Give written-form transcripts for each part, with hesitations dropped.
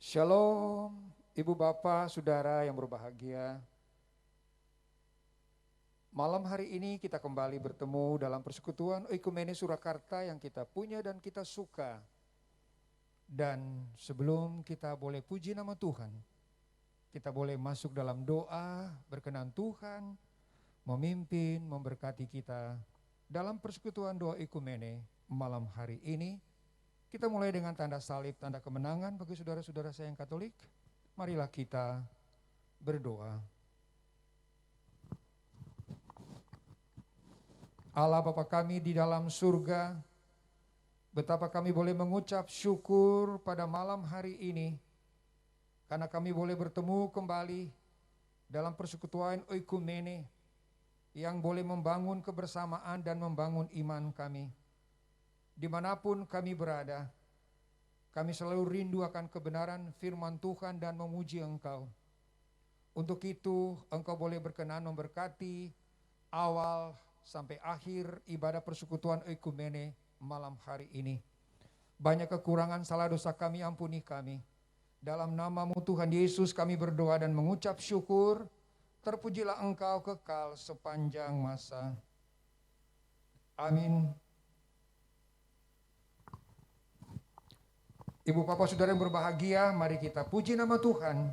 Shalom, Ibu Bapak, Saudara yang berbahagia. Malam hari ini kita kembali bertemu dalam persekutuan Oikumene Surakarta yang kita punya dan kita suka. Dan sebelum kita boleh puji nama Tuhan, kita boleh masuk dalam doa, berkenan Tuhan memimpin, memberkati kita dalam persekutuan doa Oikumene malam hari ini. Kita mulai dengan tanda salib, tanda kemenangan bagi saudara-saudara saya yang Katolik. Marilah kita berdoa. Allah Bapa kami di dalam surga, betapa kami boleh mengucap syukur pada malam hari ini, karena kami boleh bertemu kembali dalam persekutuan Oikumene yang boleh membangun kebersamaan dan membangun iman kami. Dimanapun kami berada, kami selalu rindu akan kebenaran firman Tuhan dan memuji Engkau. Untuk itu Engkau boleh berkenan memberkati awal sampai akhir ibadah persekutuan Oikumene malam hari ini. Banyak kekurangan salah dosa kami, ampuni kami. Dalam nama-Mu Tuhan Yesus kami berdoa dan mengucap syukur. Terpujilah Engkau kekal sepanjang masa. Amin. Ibu Bapak Saudara yang berbahagia, mari kita puji nama Tuhan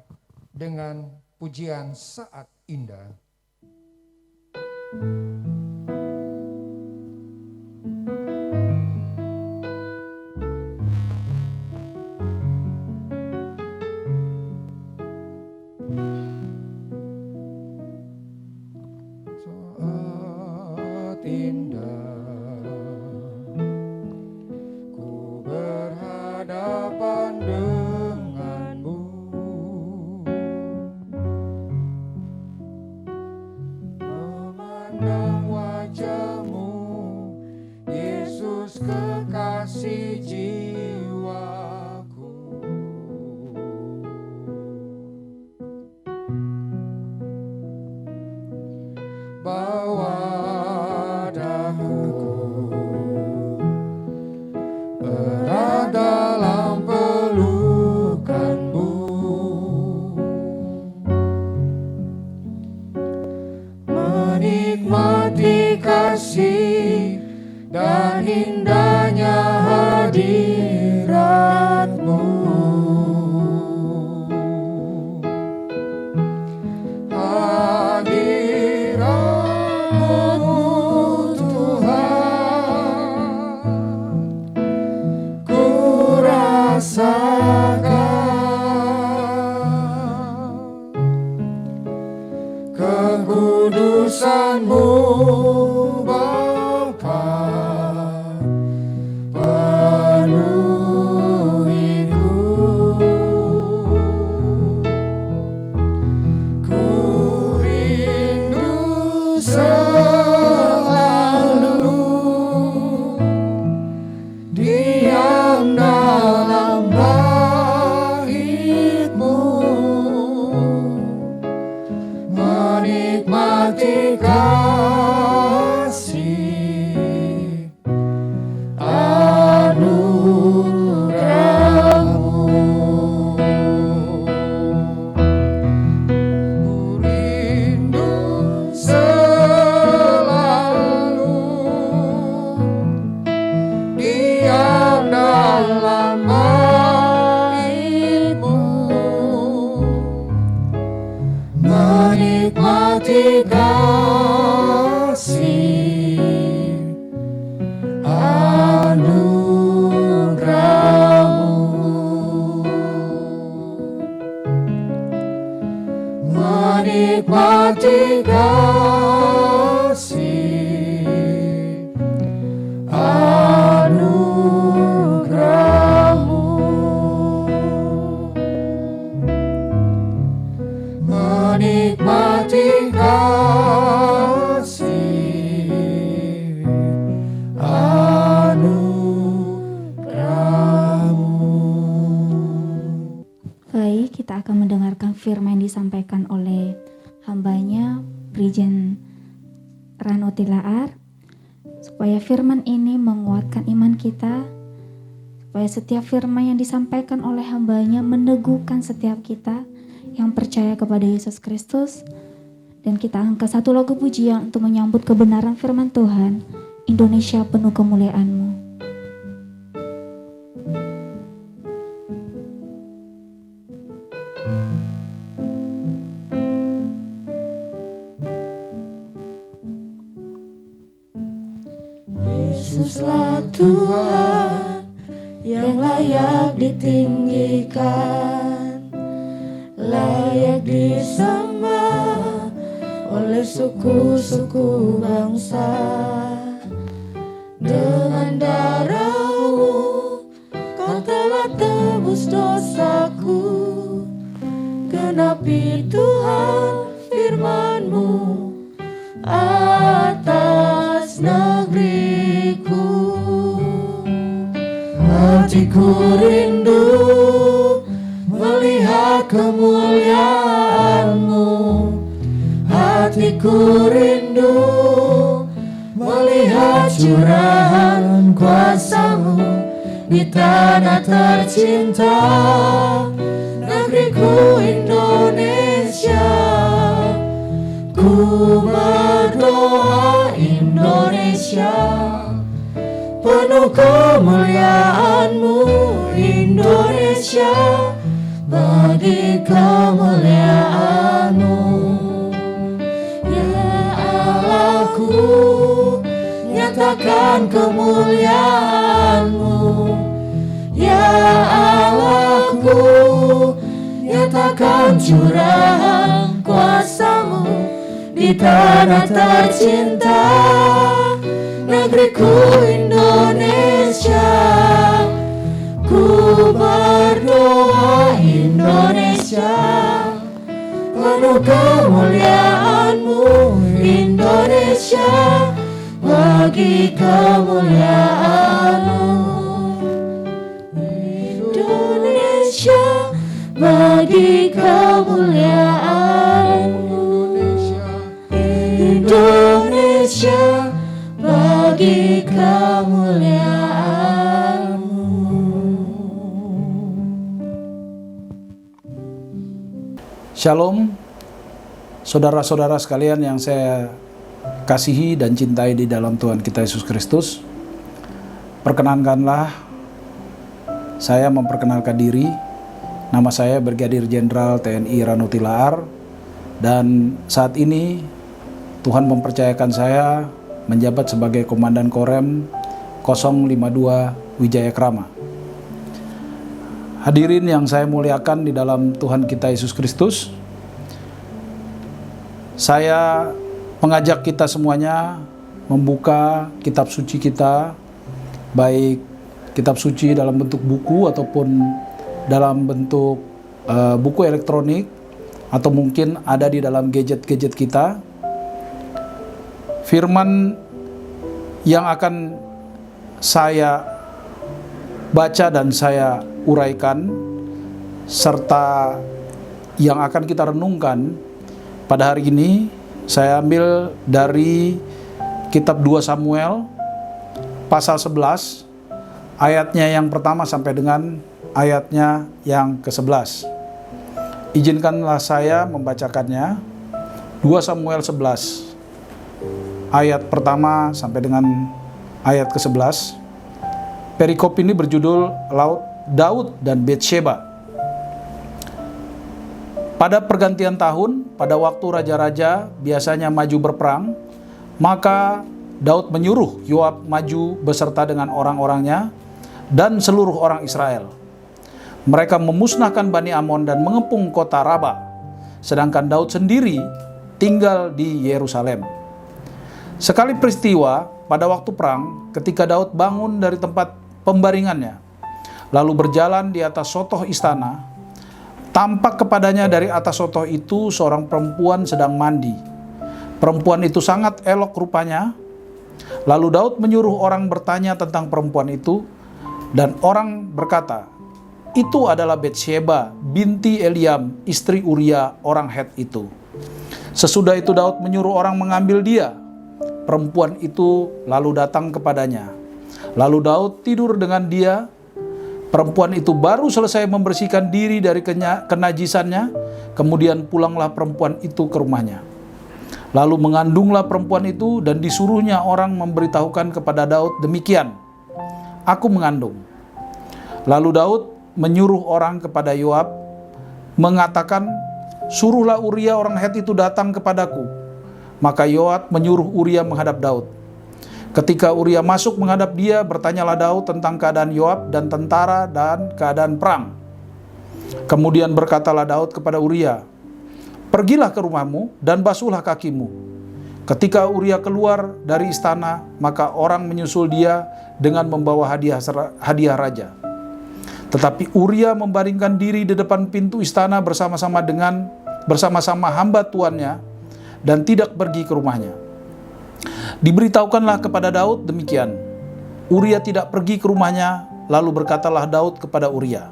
dengan pujian Saat Indah. Saat indah kekasih jiwaku, bawa daku erat dalam pelukanmu, menikmati kasih dan indahnya hadirat-Mu. Hadirat-Mu Tuhan, ku rasakan kekudusan-Mu Bapa. Menikmati kasih anugerah-Mu, menikmati kasih anugerah-Mu. Baik, kita akan mendengarkan firman yang disampaikan oleh hambanya Brigjen Rano Tilaar, supaya firman ini menguatkan iman kita, supaya setiap firman yang disampaikan oleh hambanya meneguhkan setiap kita yang percaya kepada Yesus Kristus. Dan kita angkat satu lagu pujian untuk menyambut kebenaran firman Tuhan. Indonesia penuh kemuliaan-Mu. Yesuslah Tuhan yang layak ditinggikan, layak disembah oleh suku-suku bangsa. Dengan darah-Mu Kau telah tebus dosaku. Genapi Tuhan firman-Mu atas negeriku. Hatiku rindu melihat kemuliaan-Mu. Hatiku rindu melihat curahan kuasa-Mu di tanah tercinta, negeriku Indonesia. Ku berdoa Indonesia penuh kemuliaan-Mu. Indonesia bagi kemuliaan-Mu. Ya Allahku, nyatakan kemuliaan-Mu. Ya Allahku, nyatakan curahan kuasa-Mu di tanah tercinta, negeriku Indonesia. Ku berdoa Indonesia penuh kemuliaan-Mu. Indonesia bagi kemuliaan-Mu. Indonesia bagi kemuliaan-Mu. Indonesia bagi kemuliaan-Mu. Shalom, saudara-saudara sekalian yang saya kasihi dan cintai di dalam Tuhan kita Yesus Kristus. Perkenankanlah saya memperkenalkan diri. Nama saya Brigadir Jenderal TNI Ranuti Laar, dan saat ini Tuhan mempercayakan saya menjabat sebagai Komandan Korem 052 Wijaya Krama. Hadirin yang saya muliakan di dalam Tuhan kita Yesus Kristus, saya mengajak kita semuanya membuka kitab suci kita, baik kitab suci dalam bentuk buku ataupun dalam bentuk buku elektronik, atau mungkin ada di dalam gadget-gadget kita. Firman yang akan saya baca dan saya uraikan serta yang akan kita renungkan pada hari ini, saya ambil dari kitab 2 Samuel pasal 11 ayatnya yang pertama sampai dengan ayatnya yang ke-11. Izinkanlah saya membacakannya. 2 Samuel 11 ayat pertama sampai dengan ayat ke-11. Perikop ini berjudul Daud dan Betsheba. Pada pergantian tahun, pada waktu raja-raja biasanya maju berperang, maka Daud menyuruh Yoab maju beserta dengan orang-orangnya dan seluruh orang Israel. Mereka memusnahkan Bani Amon dan mengepung kota Raba, sedangkan Daud sendiri tinggal di Yerusalem. Sekali peristiwa pada waktu perang, ketika Daud bangun dari tempat pembaringannya, lalu berjalan di atas sotoh istana, tampak kepadanya dari atas sotoh itu seorang perempuan sedang mandi. Perempuan itu sangat elok rupanya. Lalu Daud menyuruh orang bertanya tentang perempuan itu, dan orang berkata, itu adalah Betsheba binti Eliam, istri Uria orang Het itu. Sesudah itu Daud menyuruh orang mengambil dia. Perempuan itu lalu datang kepadanya. Lalu Daud tidur dengan dia. Perempuan itu baru selesai membersihkan diri dari kenajisannya, kemudian pulanglah perempuan itu ke rumahnya. Lalu mengandunglah perempuan itu dan disuruhnya orang memberitahukan kepada Daud demikian, "Aku mengandung." Lalu Daud menyuruh orang kepada Yoab, mengatakan, "Suruhlah Uria orang Het itu datang kepadaku." Maka Yoab menyuruh Uria menghadap Daud. Ketika Uria masuk menghadap dia, bertanyalah Daud tentang keadaan Yoab dan tentara dan keadaan perang. Kemudian berkatalah Daud kepada Uria, "Pergilah ke rumahmu dan basuhlah kakimu." Ketika Uria keluar dari istana, maka orang menyusul dia dengan membawa hadiah raja. Tetapi Uria membaringkan diri di depan pintu istana bersama-sama hamba tuannya dan tidak pergi ke rumahnya. Diberitahukanlah kepada Daud demikian. Uria tidak pergi ke rumahnya, lalu berkatalah Daud kepada Uria,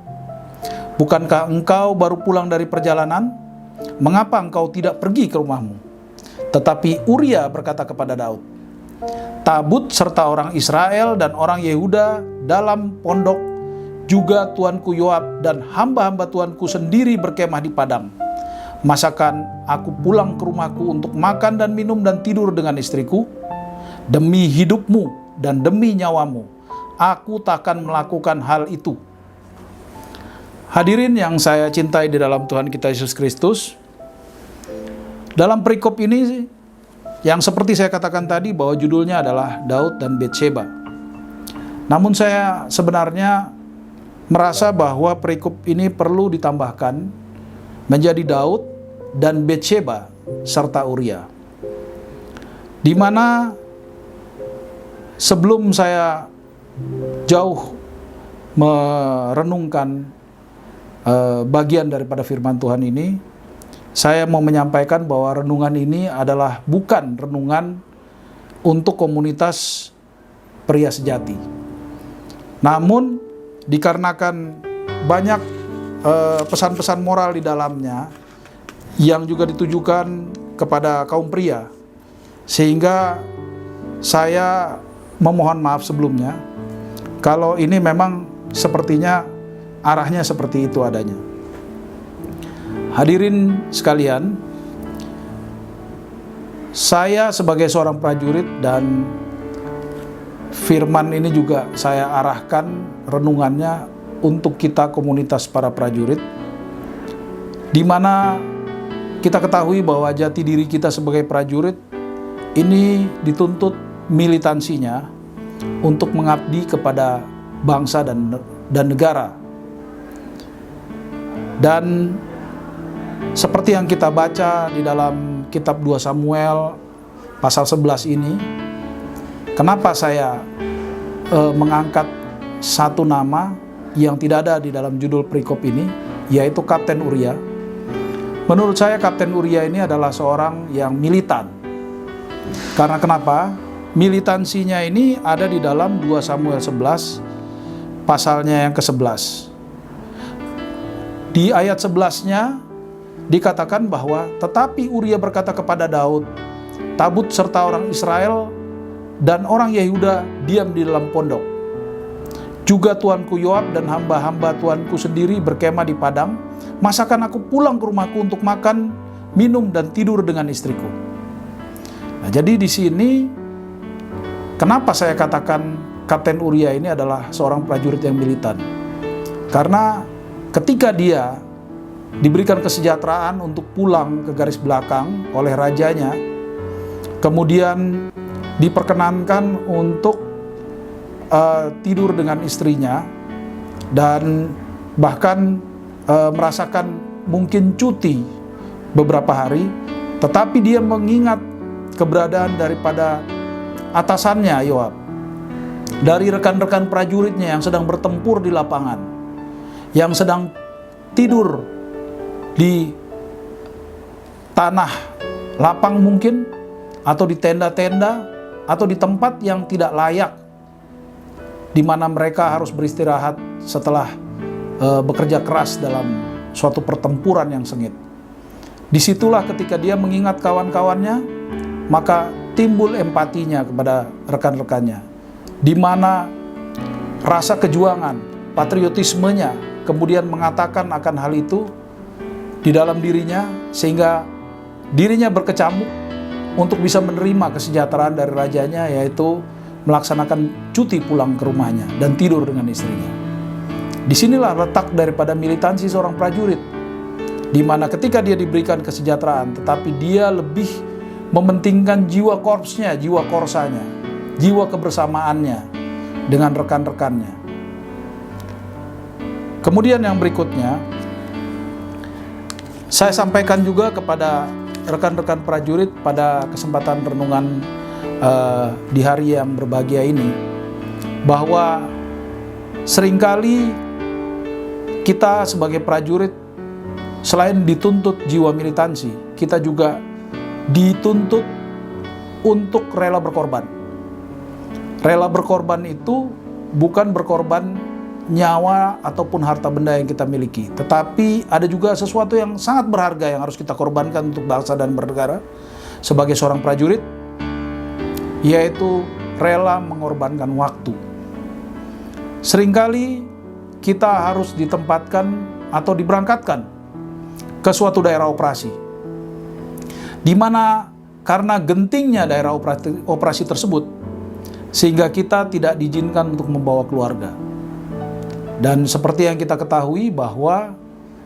"Bukankah engkau baru pulang dari perjalanan? Mengapa engkau tidak pergi ke rumahmu?" Tetapi Uria berkata kepada Daud, "Tabut serta orang Israel dan orang Yehuda dalam pondok, juga tuanku Yoab dan hamba-hamba tuanku sendiri berkemah di padang. Masakan aku pulang ke rumahku untuk makan dan minum dan tidur dengan istriku? Demi hidupmu dan demi nyawamu, aku takkan melakukan hal itu." Hadirin yang saya cintai di dalam Tuhan kita Yesus Kristus, dalam perikop ini yang seperti saya katakan tadi bahwa judulnya adalah Daud dan Betsheba. Namun saya sebenarnya merasa bahwa perikop ini perlu ditambahkan menjadi Daud dan Betsheba serta Uria. Di mana sebelum saya jauh merenungkan bagian daripada firman Tuhan ini, saya mau menyampaikan bahwa renungan ini adalah bukan renungan untuk komunitas pria sejati. Namun dikarenakan banyak pesan-pesan moral di dalamnya yang juga ditujukan kepada kaum pria, sehingga saya memohon maaf sebelumnya kalau ini memang sepertinya arahnya seperti itu adanya. Hadirin sekalian, saya sebagai seorang prajurit dan firman ini juga saya arahkan renungannya untuk kita komunitas para prajurit, di mana kita ketahui bahwa jati diri kita sebagai prajurit ini dituntut militansinya untuk mengabdi kepada bangsa dan negara. Dan seperti yang kita baca di dalam kitab 2 Samuel pasal 11 ini, kenapa saya mengangkat satu nama yang tidak ada di dalam judul perikop ini, yaitu Kapten Uria. Menurut saya Kapten Uria ini adalah seorang yang militan. Karena kenapa? Militansinya ini ada di dalam 2 Samuel 11 pasalnya yang ke-11. Di ayat 11-nya dikatakan bahwa, "Tetapi Uria berkata kepada Daud, tabut serta orang Israel dan orang Yehuda diam di dalam pondok. Juga tuanku Yoab dan hamba-hamba tuanku sendiri berkemah di padang. Masakan aku pulang ke rumahku untuk makan, minum dan tidur dengan istriku." Nah, jadi di sini kenapa saya katakan Kapten Uria ini adalah seorang prajurit yang militan? Karena ketika dia diberikan kesejahteraan untuk pulang ke garis belakang oleh rajanya, kemudian diperkenankan untuk tidur dengan istrinya dan bahkan merasakan mungkin cuti beberapa hari, tetapi dia mengingat keberadaan daripada atasannya Yoab, dari rekan-rekan prajuritnya yang sedang bertempur di lapangan, yang sedang tidur di tanah lapang mungkin, atau di tenda-tenda, atau di tempat yang tidak layak, di mana mereka harus beristirahat setelah bekerja keras dalam suatu pertempuran yang sengit. Disitulah ketika dia mengingat kawan-kawannya, maka timbul empatinya kepada rekan-rekannya, di mana rasa kejuangan, patriotismenya kemudian mengatakan akan hal itu di dalam dirinya, sehingga dirinya berkecamuk untuk bisa menerima kesejahteraan dari rajanya, yaitu melaksanakan cuti pulang ke rumahnya dan tidur dengan istrinya. Disinilah letak daripada militansi seorang prajurit, di mana ketika dia diberikan kesejahteraan, tetapi dia lebih mementingkan jiwa korpsnya, jiwa korsanya, jiwa kebersamaannya dengan rekan-rekannya. Kemudian yang berikutnya, saya sampaikan juga kepada rekan-rekan prajurit pada kesempatan renungan di hari yang berbahagia ini, bahwa seringkali kita sebagai prajurit selain dituntut jiwa militansi, kita juga dituntut untuk rela berkorban. Rela berkorban itu bukan berkorban nyawa ataupun harta benda yang kita miliki, tetapi ada juga sesuatu yang sangat berharga yang harus kita korbankan untuk bangsa dan bernegara sebagai seorang prajurit, yaitu rela mengorbankan waktu. Seringkali kita harus ditempatkan atau diberangkatkan ke suatu daerah operasi, di mana karena gentingnya daerah operasi tersebut, sehingga kita tidak diizinkan untuk membawa keluarga. Dan seperti yang kita ketahui bahwa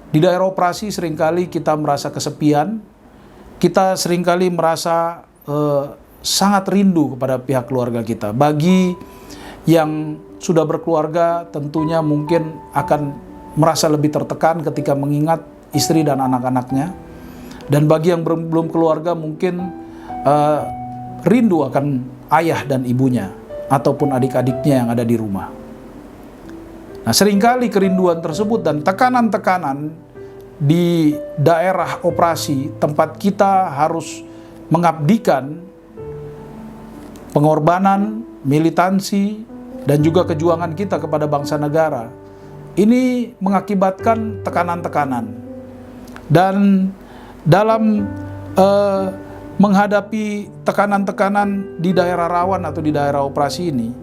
di daerah operasi seringkali kita merasa kesepian, kita seringkali merasa sangat rindu kepada pihak keluarga kita. Bagi yang sudah berkeluarga tentunya mungkin akan merasa lebih tertekan ketika mengingat istri dan anak-anaknya. Dan bagi yang belum keluarga mungkin rindu akan ayah dan ibunya ataupun adik-adiknya yang ada di rumah. Nah, seringkali kerinduan tersebut dan tekanan-tekanan di daerah operasi tempat kita harus mengabdikan pengorbanan, militansi, dan juga kejuangan kita kepada bangsa negara, ini mengakibatkan tekanan-tekanan. Dan dalam menghadapi tekanan-tekanan di daerah rawan atau di daerah operasi ini,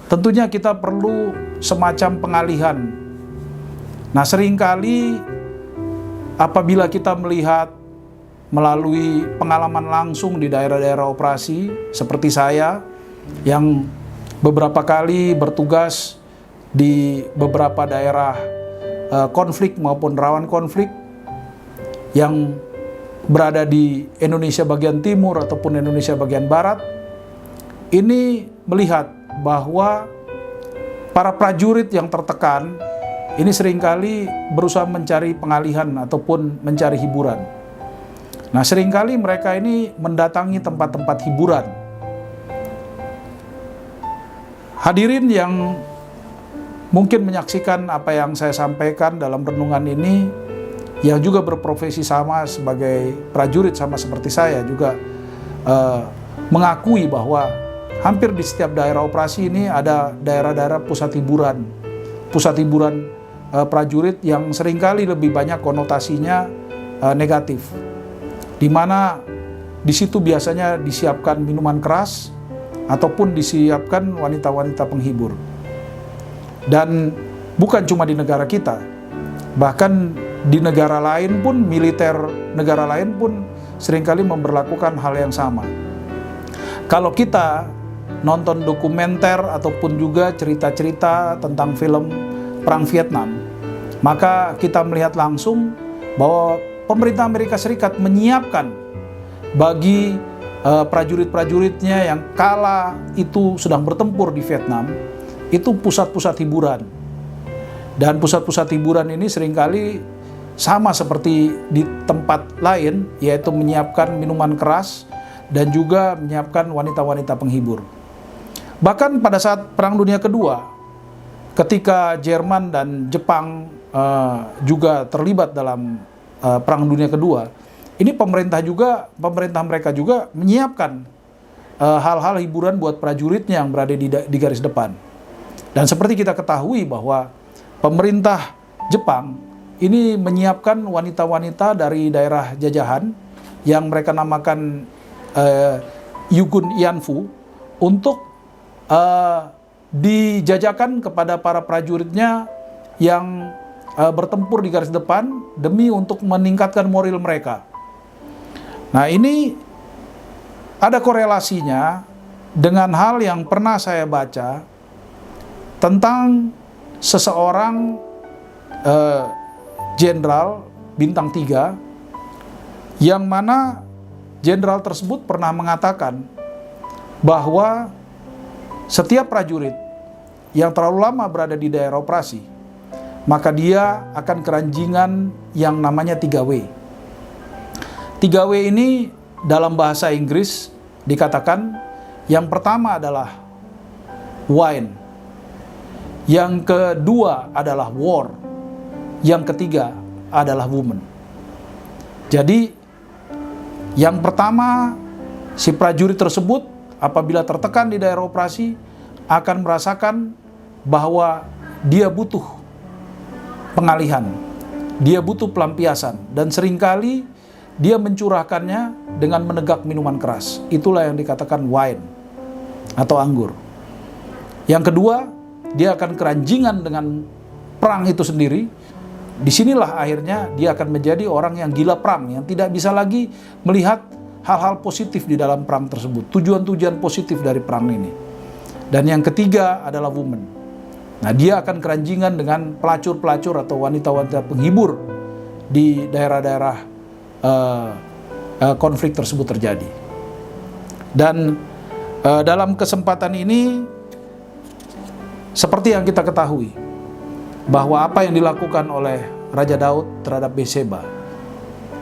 tentunya kita perlu semacam pengalihan. Nah, seringkali apabila kita melihat melalui pengalaman langsung di daerah-daerah operasi, seperti saya yang beberapa kali bertugas di beberapa daerah konflik maupun rawan konflik yang berada di Indonesia bagian timur ataupun Indonesia bagian barat, ini melihat bahwa para prajurit yang tertekan ini seringkali berusaha mencari pengalihan ataupun mencari hiburan. Nah, seringkali mereka ini mendatangi tempat-tempat hiburan. Hadirin yang mungkin menyaksikan apa yang saya sampaikan dalam renungan ini, yang juga berprofesi sama sebagai prajurit sama seperti saya, juga mengakui bahwa hampir di setiap daerah operasi ini ada daerah-daerah pusat hiburan prajurit yang seringkali lebih banyak konotasinya negatif, di mana di situ biasanya disiapkan minuman keras ataupun disiapkan wanita-wanita penghibur. Dan bukan cuma di negara kita, bahkan di negara lain pun, militer negara lain pun seringkali memberlakukan hal yang sama. Kalau kita nonton dokumenter ataupun juga cerita-cerita tentang film Perang Vietnam, maka kita melihat langsung bahwa pemerintah Amerika Serikat menyiapkan bagi prajurit-prajuritnya yang kala itu sedang bertempur di Vietnam, itu pusat-pusat hiburan. Dan pusat-pusat hiburan ini seringkali sama seperti di tempat lain, yaitu menyiapkan minuman keras dan juga menyiapkan wanita-wanita penghibur. Bahkan pada saat Perang Dunia Kedua, ketika Jerman dan Jepang juga terlibat dalam Perang Dunia Kedua, ini pemerintah mereka juga menyiapkan hal-hal hiburan buat prajuritnya yang berada di garis depan. Dan seperti kita ketahui bahwa pemerintah Jepang ini menyiapkan wanita-wanita dari daerah jajahan yang mereka namakan Yugun Ianfu untuk dijajakan kepada para prajuritnya yang bertempur di garis depan demi untuk meningkatkan moral mereka. Nah, ini ada korelasinya dengan hal yang pernah saya baca tentang seseorang jenderal bintang 3 yang mana jenderal tersebut pernah mengatakan bahwa setiap prajurit yang terlalu lama berada di daerah operasi, maka dia akan keranjingan yang namanya 3W. 3W ini dalam bahasa Inggris dikatakan yang pertama adalah wine, yang kedua adalah war, yang ketiga adalah woman. Jadi yang pertama, si prajurit tersebut apabila tertekan di daerah operasi akan merasakan bahwa dia butuh pengalihan, dia butuh pelampiasan, dan seringkali dia mencurahkannya dengan menegak minuman keras. Itulah yang dikatakan wine atau anggur. Yang kedua, dia akan keranjingan dengan perang itu sendiri. Disinilah akhirnya dia akan menjadi orang yang gila perang, yang tidak bisa lagi melihat hal-hal positif di dalam perang tersebut, tujuan-tujuan positif dari perang ini. Dan yang ketiga adalah woman. Nah, dia akan keranjingan dengan pelacur-pelacur atau wanita-wanita penghibur di daerah-daerah konflik tersebut terjadi. Dan dalam kesempatan ini, seperti yang kita ketahui, bahwa apa yang dilakukan oleh Raja Daud terhadap Betseba,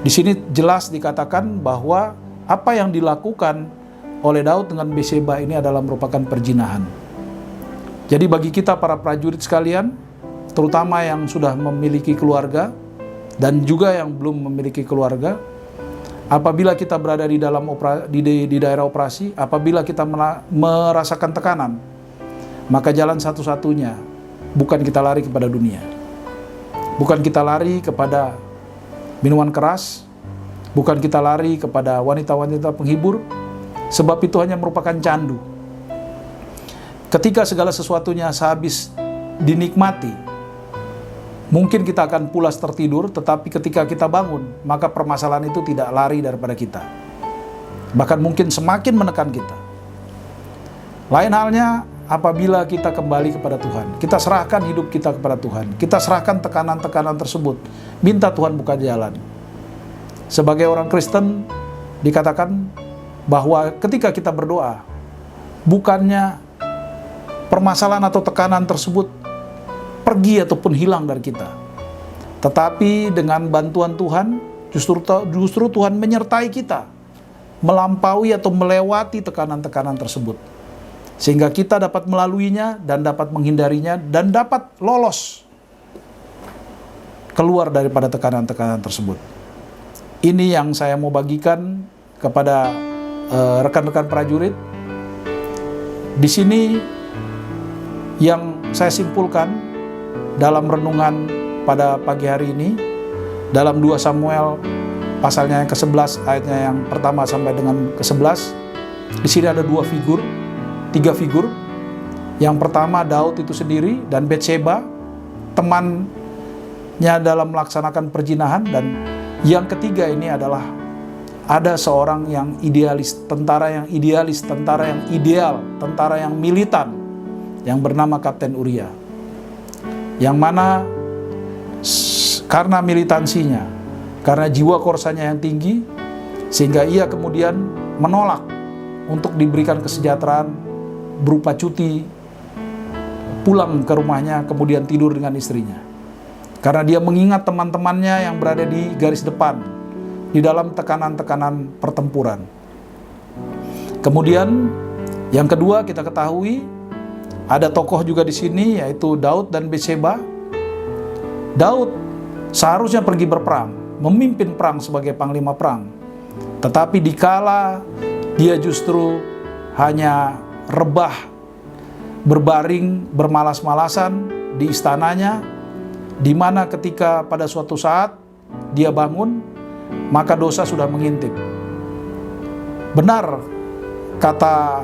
di sini jelas dikatakan bahwa apa yang dilakukan oleh Daud dengan Betseba ini adalah merupakan perzinahan. Jadi bagi kita para prajurit sekalian, terutama yang sudah memiliki keluarga dan juga yang belum memiliki keluarga, apabila kita berada di dalam di daerah operasi, apabila kita merasakan tekanan, maka jalan satu-satunya bukan kita lari kepada dunia, bukan kita lari kepada minuman keras, bukan kita lari kepada wanita-wanita penghibur, sebab itu hanya merupakan candu. Ketika segala sesuatunya sehabis dinikmati, mungkin kita akan pulas tertidur, tetapi ketika kita bangun, maka permasalahan itu tidak lari daripada kita. Bahkan mungkin semakin menekan kita. Lain halnya apabila kita kembali kepada Tuhan, kita serahkan hidup kita kepada Tuhan, kita serahkan tekanan-tekanan tersebut, minta Tuhan buka jalan. Sebagai orang Kristen, dikatakan bahwa ketika kita berdoa, bukannya permasalahan atau tekanan tersebut pergi ataupun hilang dari kita, tetapi dengan bantuan Tuhan, justru Tuhan menyertai kita, melampaui atau melewati tekanan-tekanan tersebut, sehingga kita dapat melaluinya dan dapat menghindarinya dan dapat lolos keluar daripada tekanan-tekanan tersebut. Ini yang saya mau bagikan kepada rekan-rekan prajurit. Di sini yang saya simpulkan dalam renungan pada pagi hari ini, dalam 2 Samuel pasalnya yang ke-11 ayatnya yang pertama sampai dengan ke-11, di sini ada 3 figur. Yang pertama Daud itu sendiri dan Betseba, temannya dalam melaksanakan perzinahan. Dan yang ketiga ini adalah ada seorang yang idealis, tentara yang idealis, tentara yang ideal, tentara yang militan, yang bernama Kapten Uria, yang mana karena militansinya, karena jiwa korsanya yang tinggi, sehingga ia kemudian menolak untuk diberikan kesejahteraan berupa cuti pulang ke rumahnya, kemudian tidur dengan istrinya. Karena dia mengingat teman-temannya yang berada di garis depan, di dalam tekanan-tekanan pertempuran. Kemudian yang kedua kita ketahui, ada tokoh juga di sini, yaitu Daud dan Betseba. Daud seharusnya pergi berperang, memimpin perang sebagai panglima perang. Tetapi dikala dia justru hanya rebah, berbaring, bermalas-malasan di istananya, di mana ketika pada suatu saat dia bangun, maka dosa sudah mengintip. Benar kata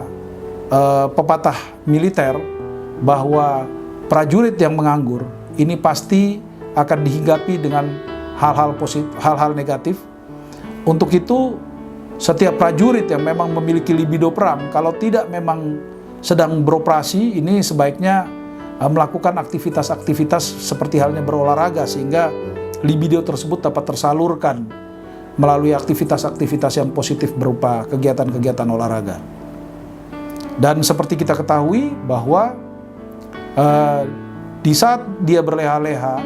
pepatah militer bahwa prajurit yang menganggur ini pasti akan dihinggapi dengan hal-hal positif, hal-hal negatif. Untuk itu, setiap prajurit yang memang memiliki libido perang, kalau tidak memang sedang beroperasi, ini sebaiknya melakukan aktivitas-aktivitas seperti halnya berolahraga, sehingga libido tersebut dapat tersalurkan melalui aktivitas-aktivitas yang positif berupa kegiatan-kegiatan olahraga. Dan seperti kita ketahui bahwa di saat dia berleha-leha,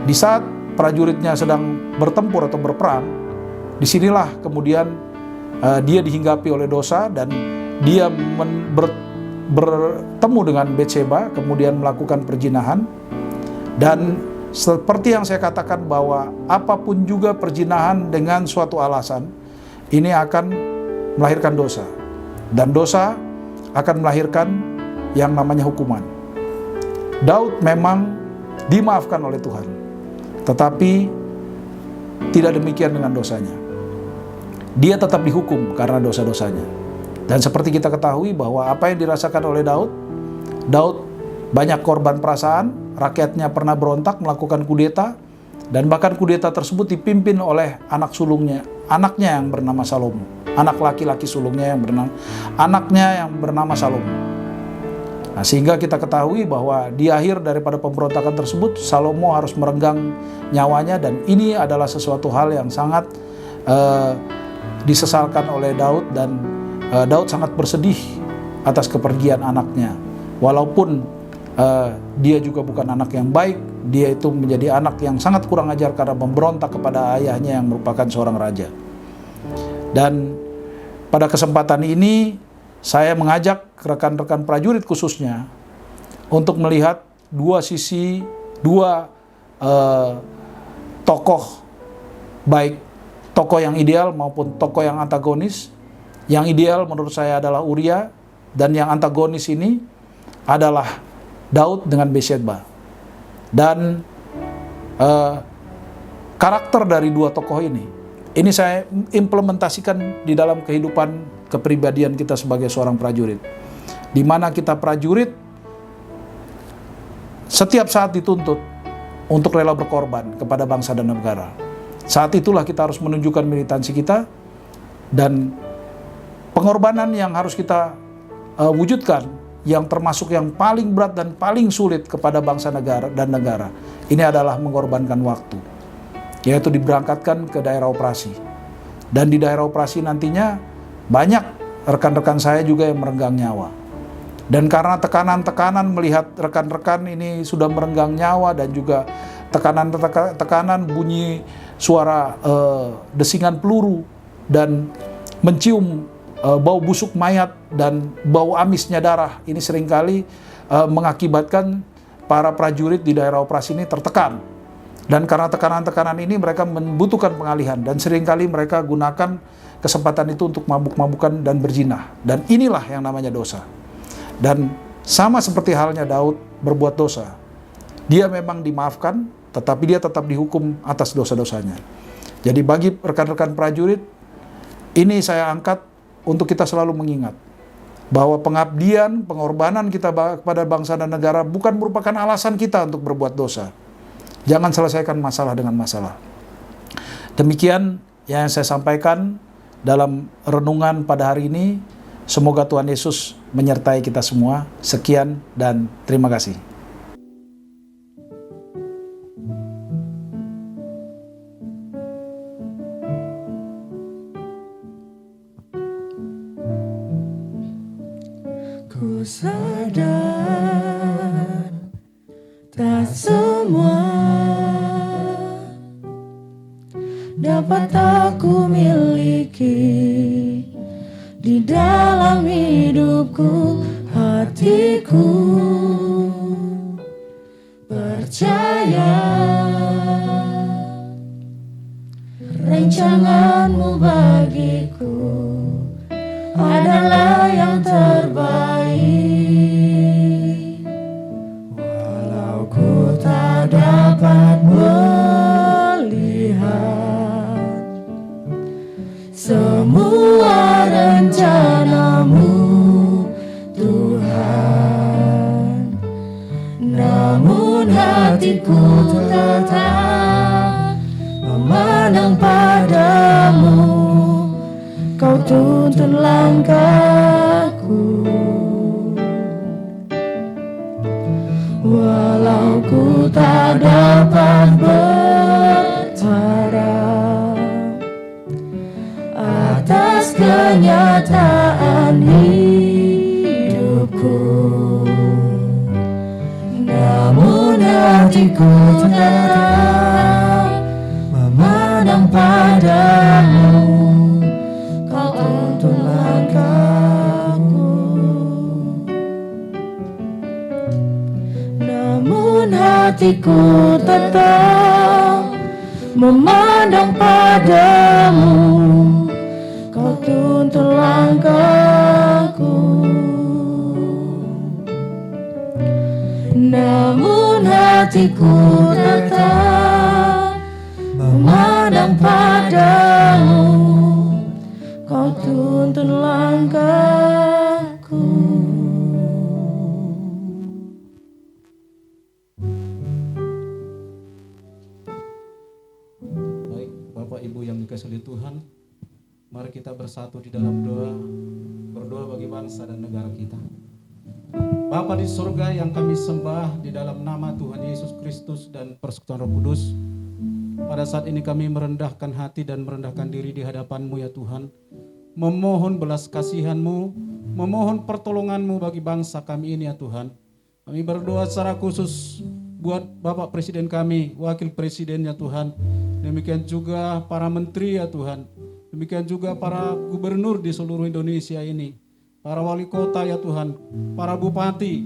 di saat prajuritnya sedang bertempur atau berperang, disinilah kemudian dia dihinggapi oleh dosa dan dia bertemu dengan Betseba, kemudian melakukan perzinahan. Dan seperti yang saya katakan bahwa apapun juga perzinahan dengan suatu alasan, ini akan melahirkan dosa. Dan dosa akan melahirkan yang namanya hukuman. Daud memang dimaafkan oleh Tuhan, tetapi tidak demikian dengan dosanya. Dia tetap dihukum karena dosa-dosanya. Dan seperti kita ketahui bahwa apa yang dirasakan oleh Daud banyak korban perasaan, rakyatnya pernah berontak, melakukan kudeta, dan bahkan kudeta tersebut dipimpin oleh anak sulungnya, anaknya yang bernama Salomo, anak laki-laki sulungnya yang bernama Salomo. Nah, sehingga kita ketahui bahwa di akhir daripada pemberontakan tersebut, Salomo harus merenggang nyawanya, dan ini adalah sesuatu hal yang sangat disesalkan oleh Daud, dan Daud sangat bersedih atas kepergian anaknya. Walaupun dia juga bukan anak yang baik, dia itu menjadi anak yang sangat kurang ajar karena memberontak kepada ayahnya yang merupakan seorang raja. Dan pada kesempatan ini saya mengajak rekan-rekan prajurit khususnya untuk melihat dua sisi, dua tokoh, baik tokoh yang ideal maupun tokoh yang antagonis. Yang ideal menurut saya adalah Uria, dan yang antagonis ini adalah Daud dengan Betseba. Dan karakter dari dua tokoh ini saya implementasikan di dalam kehidupan kepribadian kita sebagai seorang prajurit, di mana kita prajurit setiap saat dituntut untuk rela berkorban kepada bangsa dan negara. Saat itulah kita harus menunjukkan militansi kita, dan pengorbanan yang harus kita wujudkan, yang termasuk yang paling berat dan paling sulit kepada bangsa dan negara, ini adalah mengorbankan waktu, yaitu diberangkatkan ke daerah operasi. Dan di daerah operasi nantinya banyak rekan-rekan saya juga yang merenggang nyawa. Dan karena tekanan-tekanan melihat rekan-rekan ini sudah merenggang nyawa, dan juga tekanan bunyi suara desingan peluru, dan mencium bau busuk mayat dan bau amisnya darah, ini seringkali mengakibatkan para prajurit di daerah operasi ini tertekan. Dan karena tekanan-tekanan ini mereka membutuhkan pengalihan, dan seringkali mereka gunakan kesempatan itu untuk mabuk-mabukan dan berzina. Dan inilah yang namanya dosa. Dan sama seperti halnya Daud berbuat dosa, dia memang dimaafkan, tetapi dia tetap dihukum atas dosa-dosanya. Jadi bagi rekan-rekan prajurit, ini saya angkat untuk kita selalu mengingat bahwa pengabdian, pengorbanan kita kepada bangsa dan negara bukan merupakan alasan kita untuk berbuat dosa. Jangan selesaikan masalah dengan masalah. Demikian yang saya sampaikan dalam renungan pada hari ini. Semoga Tuhan Yesus menyertai kita semua. Sekian dan terima kasih. Ku sadar tak semua dapat aku miliki di dalam hidupku, hatiku percaya rancanganmu bagiku adalah yang terbaik. Walau ku tak dapat melihat semua rencanamu, Tuhan, memandang padamu, kau tuntun langkahku. Walau ku tak dapat berharap atas kenyataan hidupku, namun hatiku tetap memandang padamu, kau tuntun langkahku. Namun hatiku tetap memandang padamu, kau tuntun langkahku. Namun hatiku tetap memandang padamu, kau tuntun langkahku. Baik, Bapak Ibu yang dikasihi oleh Tuhan, mari kita bersatu di dalam doa, berdoa bagi bangsa dan negara kita. Bapa di surga yang kami sembah di dalam nama Tuhan Yesus Kristus dan persekutuan Roh Kudus, pada saat ini kami merendahkan hati dan merendahkan diri di hadapan-Mu ya Tuhan, memohon belas kasihan-Mu, memohon pertolongan-Mu bagi bangsa kami ini ya Tuhan. Kami berdoa secara khusus buat Bapak Presiden kami, Wakil Presiden ya Tuhan, demikian juga para menteri ya Tuhan, demikian juga para gubernur di seluruh Indonesia ini, para wali kota ya Tuhan, para bupati,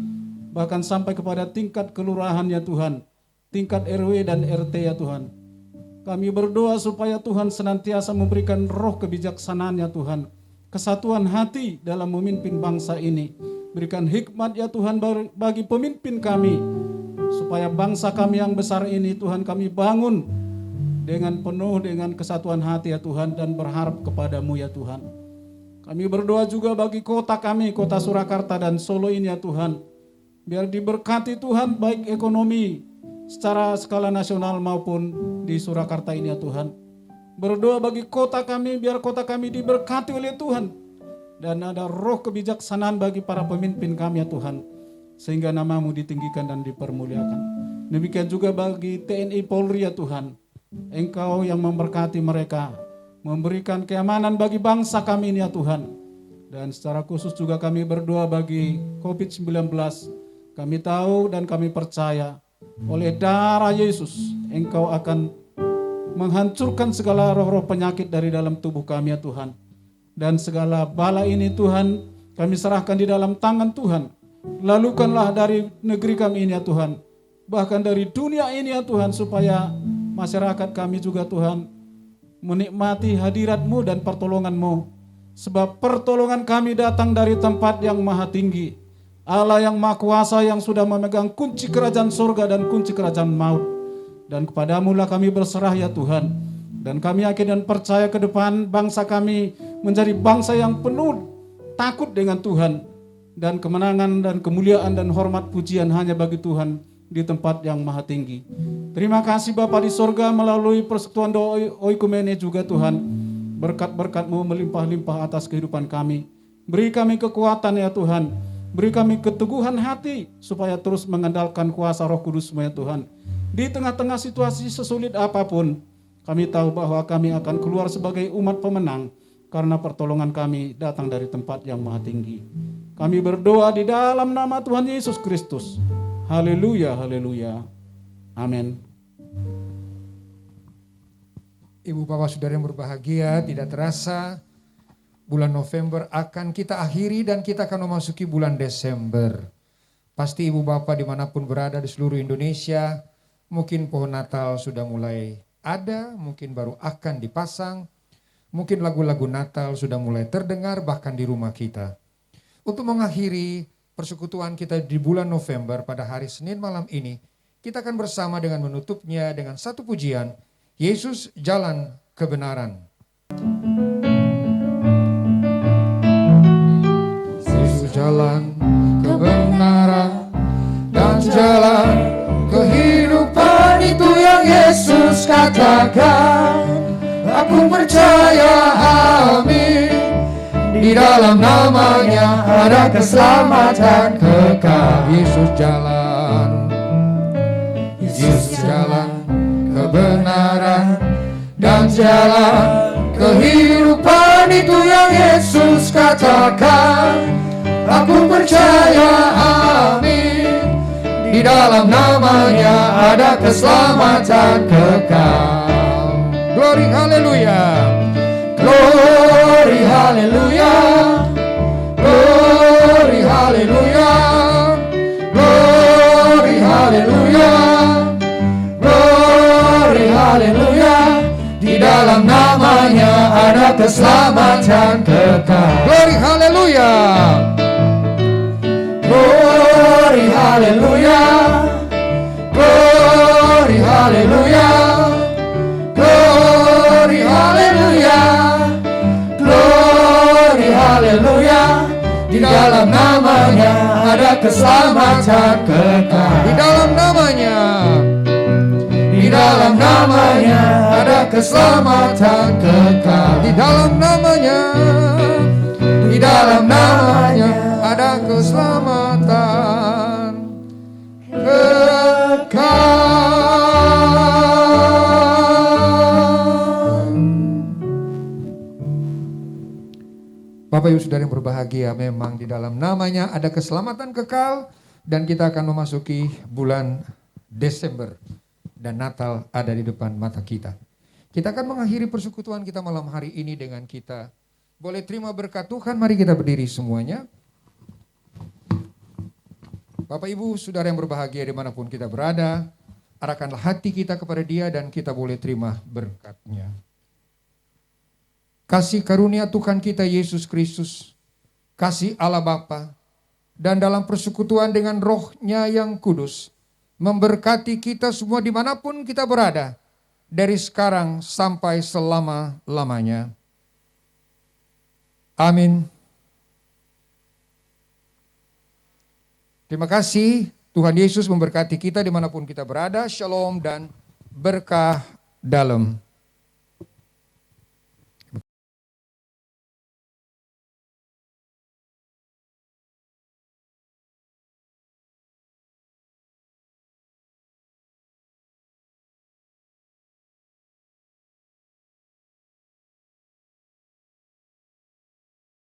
bahkan sampai kepada tingkat kelurahan ya Tuhan, tingkat RW dan RT ya Tuhan. Kami berdoa supaya Tuhan senantiasa memberikan roh kebijaksanaan ya Tuhan, kesatuan hati dalam memimpin bangsa ini. Berikan hikmat ya Tuhan bagi pemimpin kami, supaya bangsa kami yang besar ini Tuhan kami bangun dengan penuh dengan kesatuan hati ya Tuhan, dan berharap kepadamu ya Tuhan. Kami berdoa juga bagi kota kami, kota Surakarta dan Solo ini ya Tuhan. Biar diberkati Tuhan, baik ekonomi secara skala nasional maupun di Surakarta ini ya Tuhan. Berdoa bagi kota kami, biar kota kami diberkati oleh Tuhan. Dan ada roh kebijaksanaan bagi para pemimpin kami ya Tuhan, sehingga namamu ditinggikan dan dipermuliakan. Demikian juga bagi TNI Polri ya Tuhan. Engkau yang memberkati mereka, memberikan keamanan bagi bangsa kami ini ya Tuhan. Dan secara khusus juga kami berdoa bagi COVID-19. Kami tahu dan kami percaya oleh darah Yesus Engkau akan menghancurkan segala roh-roh penyakit dari dalam tubuh kami ya Tuhan. Dan segala bala ini Tuhan kami serahkan di dalam tangan Tuhan. Lalukanlah dari negeri kami ini ya Tuhan, bahkan dari dunia ini ya Tuhan, supaya masyarakat kami juga Tuhan menikmati hadirat-Mu dan pertolongan-Mu. Sebab pertolongan kami datang dari tempat yang maha tinggi, Allah yang maha kuasa, yang sudah memegang kunci kerajaan surga dan kunci kerajaan maut. Dan kepadamu lah kami berserah ya Tuhan. Dan kami yakin dan percaya ke depan bangsa kami menjadi bangsa yang penuh takut dengan Tuhan. Dan kemenangan dan kemuliaan dan hormat pujian hanya bagi Tuhan di tempat yang maha tinggi. Terima kasih Bapa di sorga, melalui persekutuan doa oikumene juga Tuhan. Berkat-berkat-Mu melimpah-limpah atas kehidupan kami. Beri kami kekuatan ya Tuhan. Beri kami keteguhan hati supaya terus mengandalkan kuasa Roh Kudus-Mu ya Tuhan. Di tengah-tengah situasi sesulit apapun, kami tahu bahwa kami akan keluar sebagai umat pemenang karena pertolongan kami datang dari tempat yang maha tinggi. Kami berdoa di dalam nama Tuhan Yesus Kristus. Haleluya, haleluya. Amin. Ibu bapak saudara yang berbahagia, tidak terasa bulan November akan kita akhiri dan kita akan memasuki bulan Desember. Pasti ibu bapak dimanapun berada di seluruh Indonesia, mungkin pohon Natal sudah mulai ada, mungkin baru akan dipasang, mungkin lagu-lagu Natal sudah mulai terdengar bahkan di rumah kita. Untuk mengakhiri persekutuan kita di bulan November pada hari Senin malam ini, kita akan bersama dengan menutupnya dengan satu pujian, Yesus Jalan Kebenaran. Yesus jalan kebenaran dan jalan kehidupan, itu yang Yesus katakan. Aku percaya, amin. Di dalam namanya ada keselamatan kekal. Yesus jalan, Yesus jalan, kebenaran dan jalan kehidupan, itu yang Yesus katakan. Aku percaya, amin. Di dalam namanya ada keselamatan kekal. Glory, haleluya. Glory, haleluya. Glory, haleluya. Glory, haleluya. Glory, haleluya. Di dalam namanya ada keselamatan kekal. Glory, haleluya. Glory, haleluya. Glory, haleluya. Glory, haleluya. Glory, haleluya. Di dalam namanya ada keselamatan kekal. Di dalam namanya, di dalam namanya ada keselamatan kekal. Di dalam namanya, di dalam namanya ada keselamatan kekal. Bapak Ibu Saudara yang berbahagia, memang di dalam namanya ada keselamatan kekal, dan kita akan memasuki bulan Desember dan Natal ada di depan mata kita. Kita akan mengakhiri persekutuan kita malam hari ini dengan kita boleh terima berkat Tuhan. Mari kita berdiri semuanya. Bapak Ibu Saudara yang berbahagia dimanapun kita berada, arahkanlah hati kita kepada Dia dan kita boleh terima berkat-Nya. Kasih karunia Tuhan kita Yesus Kristus, kasih Allah Bapa, dan dalam persekutuan dengan Roh-Nya yang kudus, memberkati kita semua dimanapun kita berada, dari sekarang sampai selama-lamanya. Amin. Terima kasih. Tuhan Yesus memberkati kita dimanapun kita berada. Shalom dan berkah dalam.